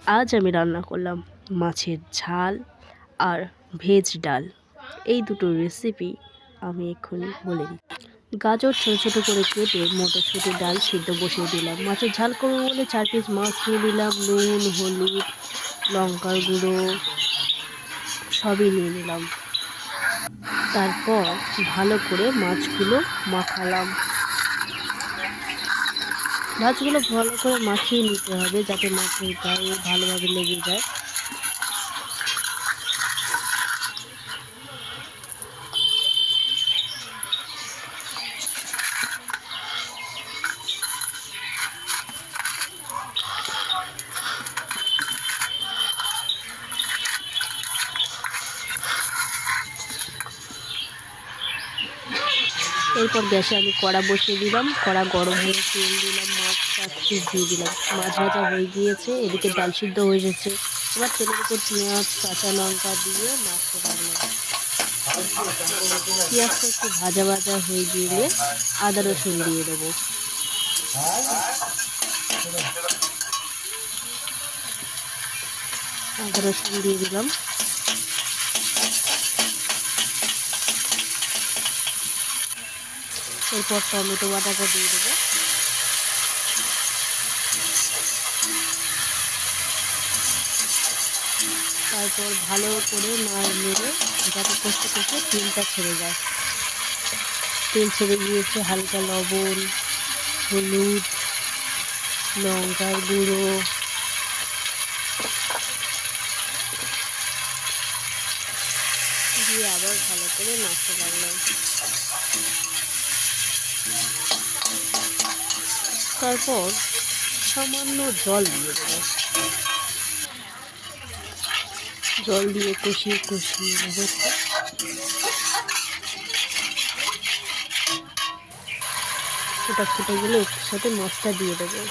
আজ আমি রান্না করলাম মাছের ঝাল আর ভেজ ডাল। এই দুটো রেসিপি আমি এক্ষুনি বলে দিই। গাজর ছোটো ছোটো করে কেটে মটরশুঁটি ডাল সিদ্ধ বসিয়ে দিলাম। মাছের ঝাল করবো বলে 4 পিস মাছ নিয়ে নিলাম। নুন, হলুদ, লঙ্কার গুঁড়ো সবই নিয়ে নিলাম। তারপর ভালো করে মাছগুলো মাখালাম। মাছগুলো ভালো করে মাখিয়ে নিতে হবে যাতে মাছের গায়ে ভালোভাবে লেগে যায়। এরপর গ্যাসে আমি কড়া বসিয়ে দিলাম। কড়া গরম হয়ে তেল দিলাম, মাছ 4 পিস দিয়ে দিলাম। মাছ ভাজা হয়ে গিয়েছে, এদিকে ডাল সিদ্ধ হয়ে গেছে। এবার তেলের উপর পেঁয়াজ, কাঁচা লঙ্কা দিয়ে নাড়তে পারলাম। পেঁয়াজটা একটু ভাজা ভাজা হয়ে গেলে আদা রসুন দিয়ে দেবো। আদা রসুন দিয়ে দিলাম। এরপর টমেটো বাটাটা দিয়ে দেবো। তারপর ভালো করে নেড়ে যাতে কষতে কষতে তেলটা ছেড়ে যায়। তেল ছেড়ে গিয়েছে, হালকা লবণ, হলুদ, লঙ্কার গুঁড়ো, দিয়ে আবার ভালো করে নাড়তে লাগলাম। তারপর সামান্য জল দিয়ে দেবো। জল দিয়ে কষিয়ে কষিয়ে নেবো। ওটা ফুটে গেলে ওর সাথে মাছটা দিয়ে দেবো।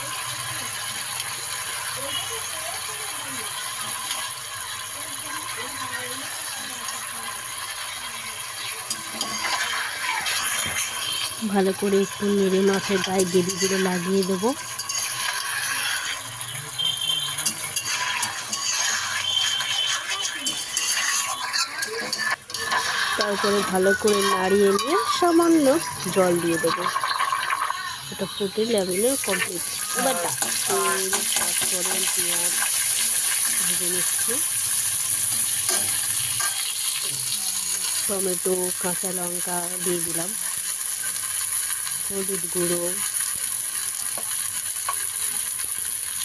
ভালো করে একটু নেড়ে মাছের গায়ে গেড়ে গেড়ে লাগিয়ে দেবো। তারপরে ভালো করে নাড়িয়ে নিয়ে সামান্য জল দিয়ে দেবো। ওটা ফুটে লেভেলে কমপ্লিট। এবার তেল, পাঁচফোড়ন, পেঁয়াজ ভেজে নিচ্ছি। টমেটো, কাঁচা লঙ্কা দিয়ে দিলাম। হলুদ গুঁড়ো,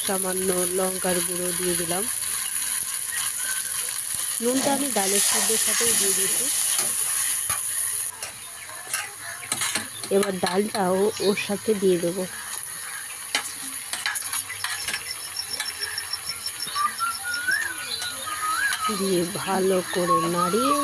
সামান্য লঙ্কার গুঁড়ো দিয়ে দিলাম। নুনটা আমি ডালের সিদ্ধের সাথেই দিয়ে দিয়েছি। এবার ডালটাও ওর সাথে দিয়ে দেবো। দিয়ে ভালো করে নাড়িয়ে